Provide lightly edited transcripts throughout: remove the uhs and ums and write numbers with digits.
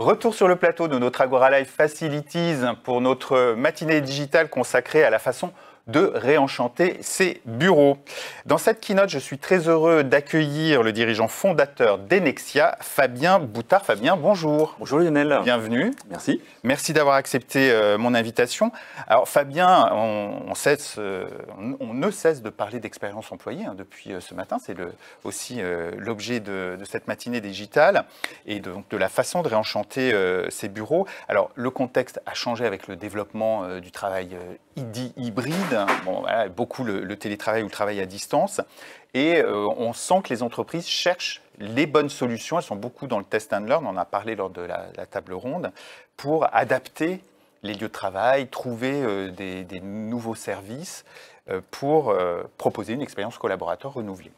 Retour sur le plateau de notre Agora Life Facilities pour notre matinée digitale consacrée à la façon de réenchanter ses bureaux. Dans cette keynote, je suis très heureux d'accueillir le dirigeant fondateur d'Enexia, Fabien Boutard. Fabien, bonjour. Bonjour Lionel. Bienvenue. Merci. Merci d'avoir accepté mon invitation. Alors Fabien, on ne cesse de parler d'expérience employée depuis ce matin. C'est aussi l'objet de cette matinée digitale et de la façon de réenchanter ces bureaux. Alors le contexte a changé avec le développement du travail dit hybride. Bon, voilà, beaucoup le télétravail ou le travail à distance. Et on sent que les entreprises cherchent les bonnes solutions. Elles sont beaucoup dans le test and learn, on en a parlé lors de la table ronde, pour adapter les lieux de travail, trouver des nouveaux services pour proposer une expérience collaborateur renouvelée.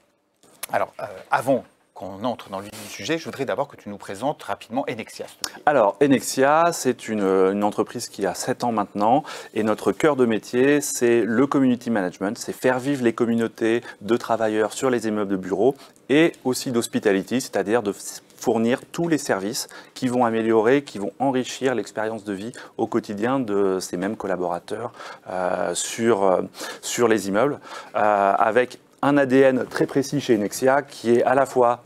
Alors, avant qu'on entre dans le vif du sujet, je voudrais d'abord que tu nous présentes rapidement Enexia. Alors, Enexia, c'est une entreprise qui a 7 ans maintenant et notre cœur de métier, c'est le community management, c'est faire vivre les communautés de travailleurs sur les immeubles de bureaux et aussi d'hospitality, c'est-à-dire de fournir tous les services qui vont améliorer, qui vont enrichir l'expérience de vie au quotidien de ces mêmes collaborateurs sur les immeubles, avec un ADN très précis chez Enexia qui est à la fois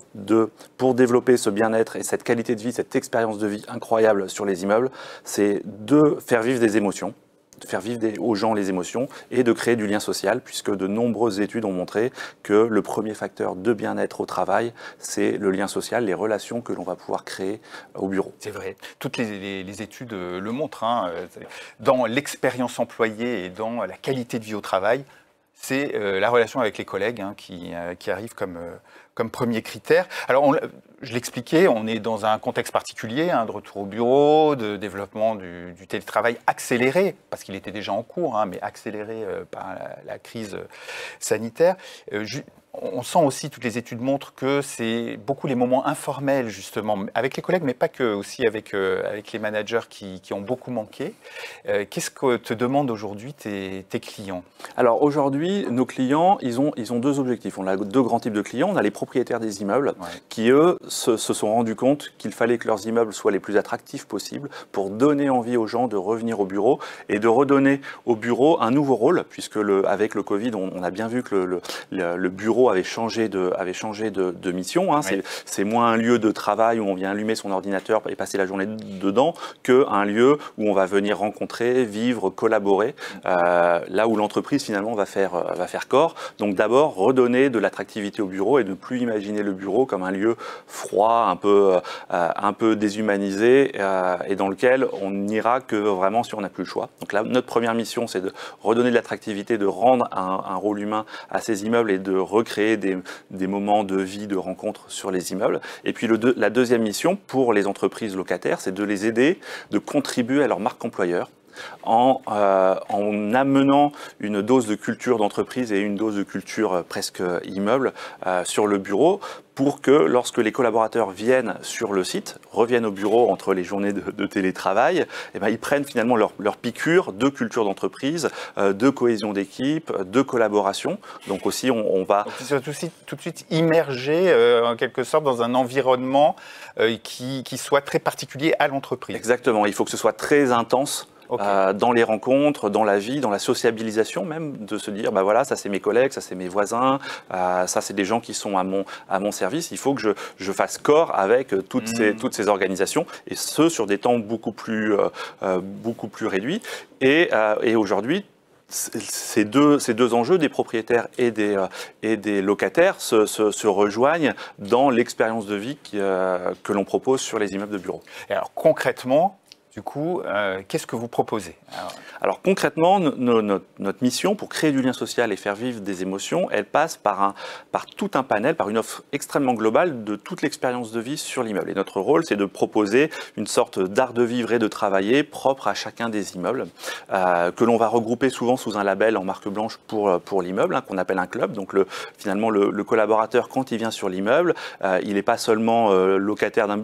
pour développer ce bien-être et cette qualité de vie, cette expérience de vie incroyable sur les immeubles, c'est de faire vivre des émotions, de faire vivre aux gens les émotions et de créer du lien social, puisque de nombreuses études ont montré que le premier facteur de bien-être au travail, c'est le lien social, les relations que l'on va pouvoir créer au bureau. C'est vrai, toutes les études le montrent, dans l'expérience employée et dans la qualité de vie au travail, c'est la relation avec les collègues qui arrive comme premier critère. Alors, je l'expliquais, on est dans un contexte particulier, de retour au bureau, de développement du télétravail accéléré, parce qu'il était déjà en cours, mais accéléré par la crise sanitaire. On sent aussi, toutes les études montrent que c'est beaucoup les moments informels, justement, avec les collègues, mais pas que, aussi avec les managers qui ont beaucoup manqué. Qu'est-ce que te demandent aujourd'hui tes clients? Alors aujourd'hui, nos clients, ils ont deux objectifs. On a deux grands types de clients. On a les propriétaires des immeubles qui, eux, se sont rendus compte qu'il fallait que leurs immeubles soient les plus attractifs possibles pour donner envie aux gens de revenir au bureau et de redonner au bureau un nouveau rôle, puisque avec le Covid, on a bien vu que le bureau avait changé de mission. Oui. C'est moins un lieu de travail où on vient allumer son ordinateur et passer la journée dedans qu'un lieu où on va venir rencontrer, vivre, collaborer, là où l'entreprise finalement va faire corps. Donc d'abord, redonner de l'attractivité au bureau et ne plus imaginer le bureau comme un lieu froid, un peu déshumanisé et dans lequel on n'ira que vraiment si on n'a plus le choix. Donc là, notre première mission, c'est de redonner de l'attractivité, de rendre un rôle humain à ces immeubles et de recréer des moments de vie, de rencontres sur les immeubles. Et puis la deuxième mission pour les entreprises locataires, c'est de les aider, de contribuer à leur marque employeur en amenant une dose de culture d'entreprise et une dose de culture presque immeuble sur le bureau, pour que lorsque les collaborateurs viennent sur le site, reviennent au bureau entre les journées de télétravail, ils prennent finalement leur piqûre de culture d'entreprise, de cohésion d'équipe, de collaboration. Donc aussi, on va... Donc, ils sont tout de suite immergés en quelque sorte dans un environnement qui soit très particulier à l'entreprise. Exactement, il faut que ce soit très intense. Okay. Dans les rencontres, dans la vie, dans la sociabilisation même, de se dire, voilà, ça c'est mes collègues, ça c'est mes voisins, ça c'est des gens qui sont à mon service. Il faut que je fasse corps avec toutes ces organisations, et ce sur des temps beaucoup plus réduits. Et aujourd'hui, ces deux enjeux, des propriétaires et des locataires, se rejoignent dans l'expérience de vie que l'on propose sur les immeubles de bureaux. Et alors concrètement, du coup, qu'est-ce que vous proposez? Alors concrètement, notre mission pour créer du lien social et faire vivre des émotions, elle passe par tout un panel, par une offre extrêmement globale de toute l'expérience de vie sur l'immeuble. Et notre rôle, c'est de proposer une sorte d'art de vivre et de travailler propre à chacun des immeubles, que l'on va regrouper souvent sous un label en marque blanche pour l'immeuble, qu'on appelle un club. Donc finalement, le collaborateur, quand il vient sur l'immeuble, il n'est pas seulement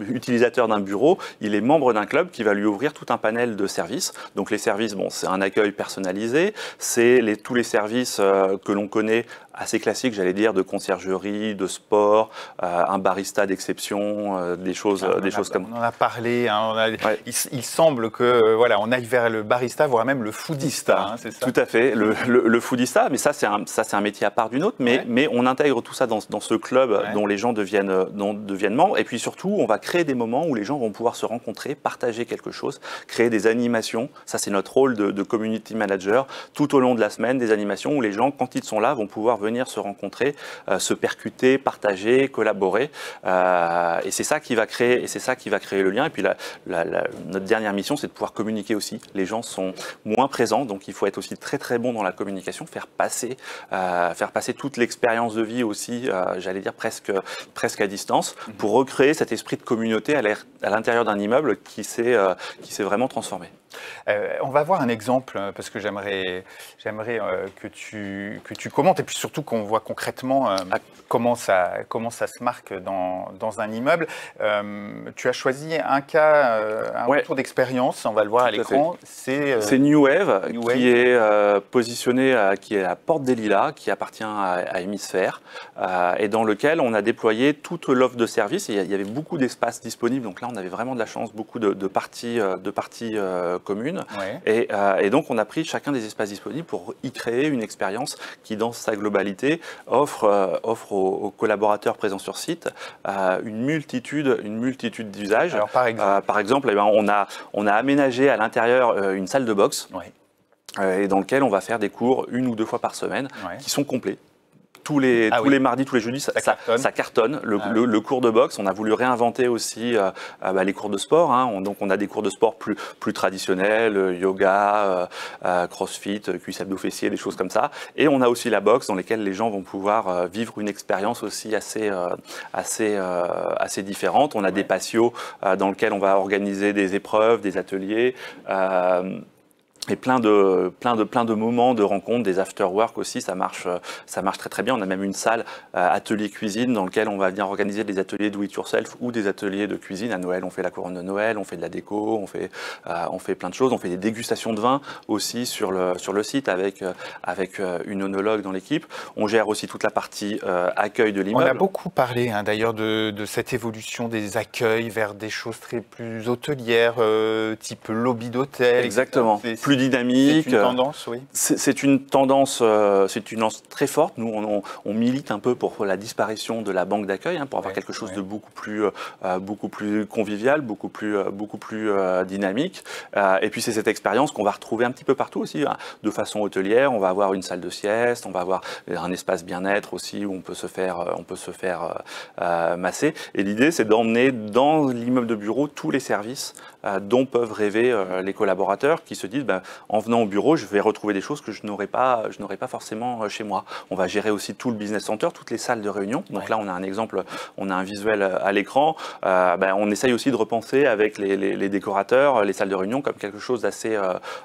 utilisateur d'un bureau, il est membre d'un club qui va lui ouvrir tout un panel de services. Donc les services, c'est un accueil personnalisé, c'est tous les services que l'on connaît assez classiques, j'allais dire, de conciergerie, de sport, un barista d'exception, des choses comme... On en a parlé, hein, il semble que voilà, on aille vers le barista, voire même le foodista, hein, c'est ça? Tout à fait, le foodista, mais ça c'est un métier à part d'une autre, mais on intègre tout ça dans ce club dont les gens deviennent membres, et puis surtout, on va créer des moments où les gens vont pouvoir se rencontrer, partager quelque chose, créer des animations, ça c'est notre rôle de community manager, tout au long de la semaine, des animations où les gens, quand ils sont là, vont pouvoir venir se rencontrer, se percuter, partager, collaborer, et c'est ça qui va créer le lien. Et puis notre dernière mission, c'est de pouvoir communiquer aussi. Les gens sont moins présents, donc il faut être aussi très très bon dans la communication, faire passer toute l'expérience de vie aussi, j'allais dire presque à distance, pour recréer cet esprit de communauté à l'intérieur d'un immeuble qui s'est vraiment transformé. On va voir un exemple, parce que j'aimerais que tu commentes, et puis surtout qu'on voit concrètement comment ça se marque dans un immeuble. Tu as choisi un cas, un retour d'expérience, on va le voir à l'écran. C'est New Wave, qui est positionné, qui est à la Porte des Lilas, qui appartient à Hémisphère, et dans lequel on a déployé toute l'offre de services. Il y avait beaucoup d'espaces disponibles, donc là on avait vraiment de la chance, beaucoup de parties communes. Et donc on a pris chacun des espaces disponibles pour y créer une expérience qui, dans sa globalité, offre aux collaborateurs présents sur site une multitude d'usages. Par exemple, on a aménagé à l'intérieur une salle de boxe, et dans lequel on va faire des cours 1 ou 2 fois par semaine, qui sont complets. Tous les mardis, tous les jeudis, ça cartonne. Le cours de boxe, on a voulu réinventer aussi les cours de sport. Hein. Donc on a des cours de sport plus traditionnels, yoga, crossfit, cuisse abdos fessiers, des choses comme ça. Et on a aussi la boxe dans lesquelles les gens vont pouvoir vivre une expérience aussi assez différente. On a des patios dans lesquels on va organiser des épreuves, des ateliers. Et plein de moments de rencontres, des after-work aussi, ça marche très très bien. On a même une salle atelier cuisine dans lequel on va venir organiser des ateliers do it yourself ou des ateliers de cuisine. À Noël, on fait la couronne de Noël, on fait de la déco, on fait plein de choses. On fait des dégustations de vin aussi sur le site avec une œnologue dans l'équipe. On gère aussi toute la partie accueil de l'immeuble. On a beaucoup parlé d'ailleurs de cette évolution des accueils vers des choses plus hôtelières, type lobby d'hôtel. Exactement. Plus dynamique. C'est une tendance, oui. C'est une tendance très forte. Nous, on milite un peu pour la disparition de la banque d'accueil, pour avoir quelque chose de beaucoup plus convivial, beaucoup plus dynamique. Et puis c'est cette expérience qu'on va retrouver un petit peu partout aussi, de façon hôtelière. On va avoir une salle de sieste, on va avoir un espace bien-être aussi où on peut se faire masser. Et l'idée, c'est d'emmener dans l'immeuble de bureau tous les services dont peuvent rêver les collaborateurs, qui se disent en venant au bureau, je vais retrouver des choses que je n'aurais pas forcément chez moi. On va gérer aussi tout le business center, toutes les salles de réunion. Donc là, on a un exemple, on a un visuel à l'écran. On essaye aussi de repenser avec les décorateurs les salles de réunion comme quelque chose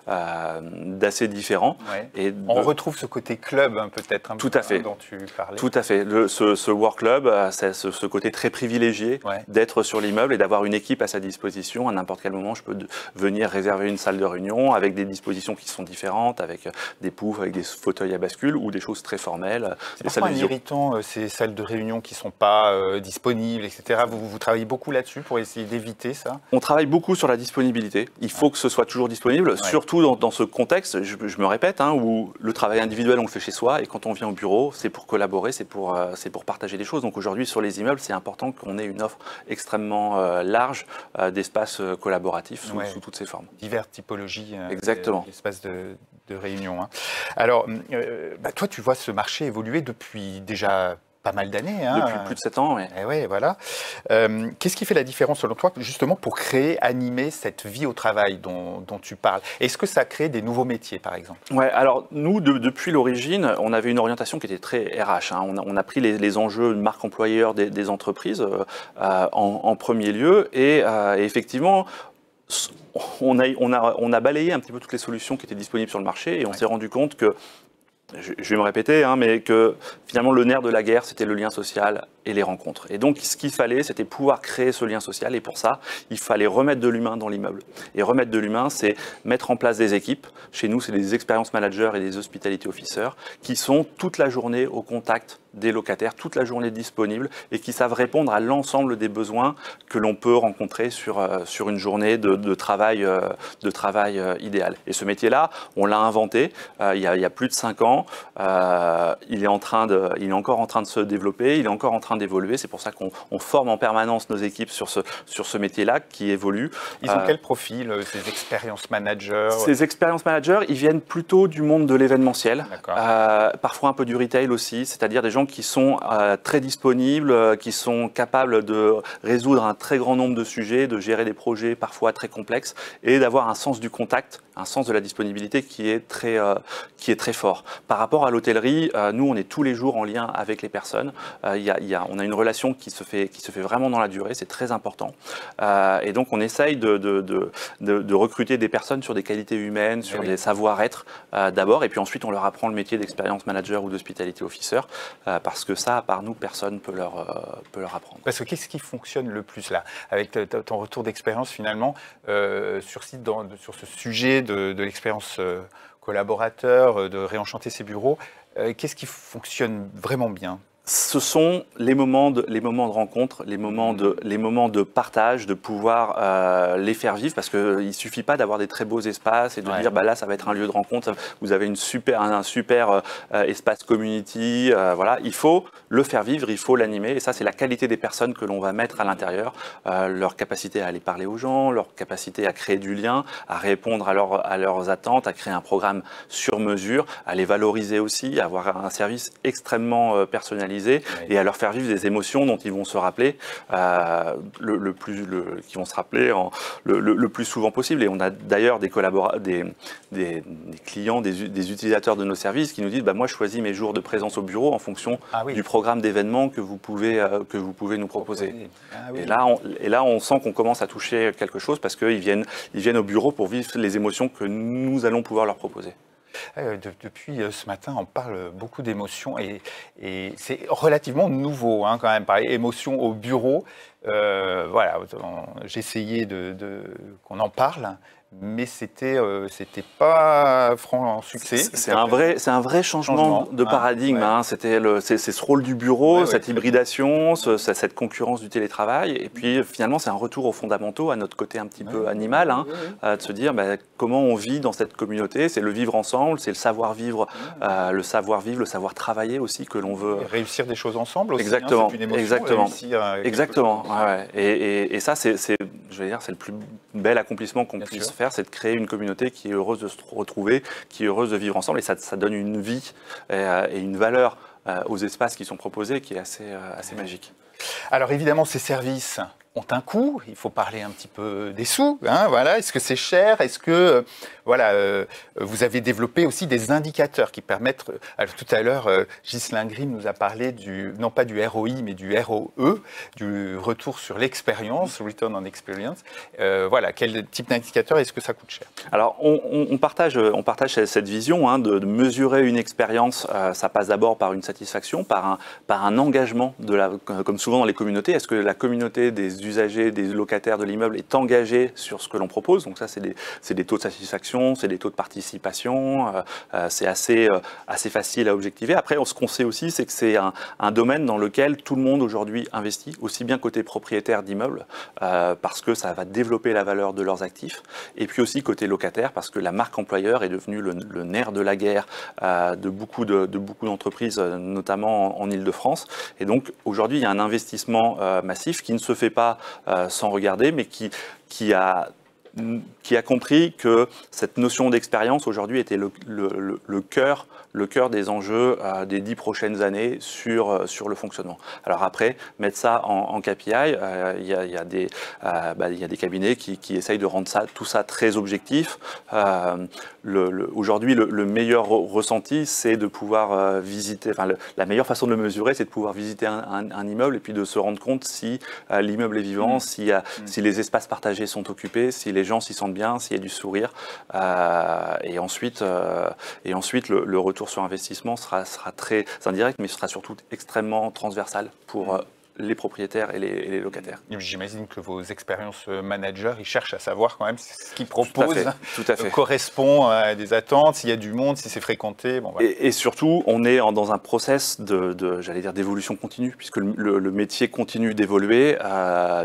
d'assez différent. On retrouve ce côté club peut-être tout à fait, dont tu parlais. Tout à fait. Ce work club, c'est ce côté très privilégié d'être sur l'immeuble et d'avoir une équipe à sa disposition. À n'importe quel moment, je peux venir réserver une salle de réunion avec des dispositions qui sont différentes, avec des poufs, avec des fauteuils à bascule ou des choses très formelles. C'est parfois irritant, ces salles de réunion qui ne sont pas disponibles, etc. Vous travaillez beaucoup là-dessus pour essayer d'éviter ça? On travaille beaucoup sur la disponibilité. Il faut que ce soit toujours disponible, surtout dans ce contexte, je me répète, où le travail individuel, on le fait chez soi, et quand on vient au bureau, c'est pour collaborer, c'est pour partager des choses. Donc aujourd'hui, sur les immeubles, c'est important qu'on ait une offre extrêmement large d'espaces collaboratifs sous toutes ses formes. Diverses typologies d'espaces de réunion. Alors, toi, tu vois ce marché évoluer depuis déjà pas mal d'années. Depuis plus de 7 ans, oui. Et voilà. Qu'est-ce qui fait la différence, selon toi, justement, pour créer, animer cette vie au travail dont tu parles? Est-ce que ça crée des nouveaux métiers, par exemple? Alors, nous, depuis l'origine, on avait une orientation qui était très RH. On a pris les enjeux de marque employeur des entreprises en premier lieu. Et effectivement, on a balayé un petit peu toutes les solutions qui étaient disponibles sur le marché et on s'est rendu compte que je vais me répéter, hein, mais que finalement le nerf de la guerre, c'était le lien social et les rencontres. Et donc ce qu'il fallait, c'était pouvoir créer ce lien social, et pour ça, il fallait remettre de l'humain dans l'immeuble. Et remettre de l'humain, c'est mettre en place des équipes. Chez nous, c'est des experience managers et des hospitality officers qui sont toute la journée au contact des locataires, toute la journée disponibles, et qui savent répondre à l'ensemble des besoins que l'on peut rencontrer sur une journée de travail idéal. Et ce métier-là, on l'a inventé il y a plus de 5 ans. Il est encore en train de se développer, il est encore en train d'évoluer. C'est pour ça qu'on forme en permanence nos équipes sur ce métier-là qui évolue. Ils ont quel profil, ces experience managers? Ces experience managers, ils viennent plutôt du monde de l'événementiel, parfois un peu du retail aussi, c'est-à-dire des gens qui sont très disponibles, qui sont capables de résoudre un très grand nombre de sujets, de gérer des projets parfois très complexes et d'avoir un sens du contact, un sens de la disponibilité qui est très fort. Par rapport à l'hôtellerie, nous on est tous les jours en lien avec les personnes. On a une relation qui se fait vraiment dans la durée, c'est très important. Et donc on essaye de recruter des personnes sur des qualités humaines, sur des savoir-être d'abord, et puis ensuite on leur apprend le métier d'experience manager ou d'hospitality officer, parce que ça, à part nous, personne ne peut leur apprendre. Parce que qu'est-ce qui fonctionne le plus là, avec ton retour d'expérience finalement, sur ce sujet de l'expérience collaborateur, de réenchanter ses bureaux, qu'est-ce qui fonctionne vraiment bien? Ce sont les moments de rencontre, les moments de partage, de pouvoir les faire vivre, parce qu'il ne suffit pas d'avoir des très beaux espaces et de dire bah là ça va être un lieu de rencontre, vous avez un super espace community, voilà. Il faut le faire vivre, il faut l'animer, et ça c'est la qualité des personnes que l'on va mettre à l'intérieur, leur capacité à aller parler aux gens, leur capacité à créer du lien, à répondre à leurs attentes, à créer un programme sur mesure, à les valoriser aussi, à avoir un service extrêmement personnalisé, et à leur faire vivre des émotions dont ils vont se rappeler le plus souvent possible. Et on a d'ailleurs des clients, des utilisateurs de nos services qui nous disent bah, moi je choisis mes jours de présence au bureau en fonction du programme d'événements que vous pouvez nous proposer. Et là on sent qu'on commence à toucher quelque chose, parce qu'ils viennent au bureau pour vivre les émotions que nous allons pouvoir leur proposer. Depuis ce matin, on parle beaucoup d'émotions, et c'est relativement nouveau quand même, parler émotions au bureau. Voilà, j'ai essayé qu'on en parle, mais c'était pas franc succès. C'est un vrai changement de paradigme. C'était c'est ce rôle du bureau, cette hybridation, cette concurrence du télétravail. Et puis finalement, c'est un retour aux fondamentaux, à notre côté un petit peu animal, de se dire bah, comment on vit dans cette communauté. C'est le vivre ensemble, c'est le savoir-vivre, le savoir travailler aussi que l'on veut. Et réussir des choses ensemble aussi. Exactement. C'est une émotion, Exactement. Et ça, c'est le plus bel accomplissement qu'on puisse faire, c'est de créer une communauté qui est heureuse de se retrouver, qui est heureuse de vivre ensemble, et ça donne une vie et une valeur aux espaces qui sont proposés qui est assez magique. Alors évidemment, ces services ont un coût, il faut parler un petit peu des sous, voilà. Est-ce que c'est cher? Est-ce que vous avez développé aussi des indicateurs qui permettent, alors tout à l'heure, Ghislain Grimm nous a parlé non pas du ROI, mais du ROE, du retour sur l'expérience, Return on Experience. Voilà, quel type d'indicateur, est-ce que ça coûte cher? Alors on partage cette vision de mesurer une expérience. Ça passe d'abord par une satisfaction, par un engagement, comme souvent dans les communautés. Est-ce que la communauté des usagers, des locataires de l'immeuble est engagée sur ce que l'on propose? Donc ça, c'est des taux de satisfaction, c'est des taux de participation, c'est assez facile à objectiver. Après, ce qu'on sait aussi, c'est que c'est un domaine dans lequel tout le monde aujourd'hui investit, aussi bien côté propriétaire d'immeubles, parce que ça va développer la valeur de leurs actifs, et puis aussi côté locataire, parce que la marque employeur est devenue le nerf de la guerre de beaucoup d'entreprises, notamment en Île-de-France. Et donc aujourd'hui, il y a un investissement massif qui ne se fait pas sans regarder, mais qui a compris que cette notion d'expérience aujourd'hui était le cœur des enjeux des 10 prochaines années sur le fonctionnement. Alors après, mettre ça en KPI, il y a des cabinets qui essayent de rendre tout ça très objectif. Aujourd'hui, le meilleur ressenti, c'est de pouvoir visiter, la meilleure façon de le mesurer, c'est de pouvoir visiter un immeuble et puis de se rendre compte si l'immeuble est vivant, si les espaces partagés sont occupés, si les gens s'y sentent présente bien, s'il y a du sourire. Et ensuite, le retour sur investissement sera très indirect, mais sera surtout extrêmement transversal pour les propriétaires et les locataires. J'imagine que vos expériences managers, ils cherchent à savoir quand même si ce qu'ils proposent tout à fait. correspond à des attentes, s'il y a du monde, si c'est fréquenté. Bon, voilà. Et surtout, on est dans un process j'allais dire, d'évolution continue, puisque le métier continue d'évoluer.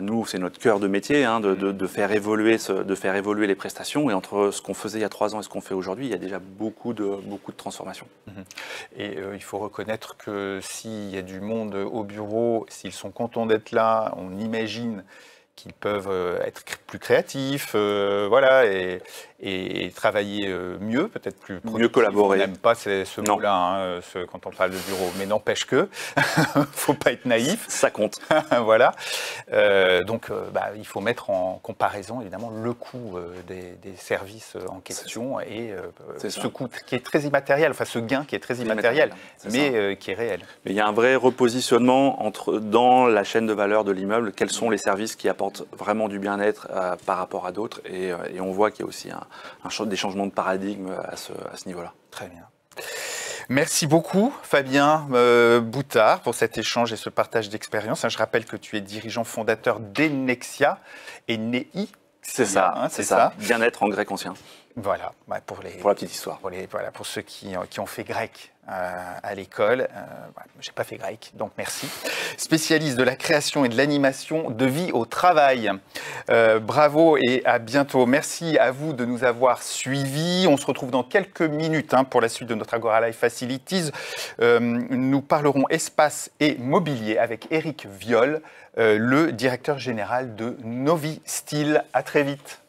Nous, c'est notre cœur de métier, hein, de faire évoluer les prestations. Et entre ce qu'on faisait il y a 3 ans et ce qu'on fait aujourd'hui, il y a déjà beaucoup de transformations. Et il faut reconnaître que s'il y a du monde au bureau, s'ils sont contents d'être là, on imagine qu'ils peuvent être plus créatifs, voilà, et travailler mieux, peut-être plus productif. Mieux collaborer. On n'aime pas ce mot-là hein, quand on parle de bureau, mais n'empêche que, faut pas être naïf. Ça compte. Voilà. Donc, il faut mettre en comparaison, évidemment, le coût des services en question et ce coût qui est très immatériel, enfin ce gain qui est très immatériel, mais qui est réel. Mais il y a un vrai repositionnement dans la chaîne de valeur de l'immeuble. Quels sont les services qui apportent vraiment du bien-être par rapport à d'autres, et on voit qu'il y a aussi des changements de paradigme à ce niveau-là. Très bien. Merci beaucoup Fabien Boutard pour cet échange et ce partage d'expérience. Je rappelle que tu es dirigeant fondateur d'Ennexia et NEI. C'est ça, hein, c'est ça. Bien-être en grec ancien. Voilà, pour la petite histoire. Pour ceux qui ont fait grec à l'école. J'ai pas fait grec, donc merci. Spécialiste de la création et de l'animation de vie au travail. Bravo et à bientôt. Merci à vous de nous avoir suivis. On se retrouve dans quelques minutes pour la suite de notre Agora Life Facilities. Nous parlerons espace et mobilier avec Éric Viol, le directeur général de Novi Style. À très vite.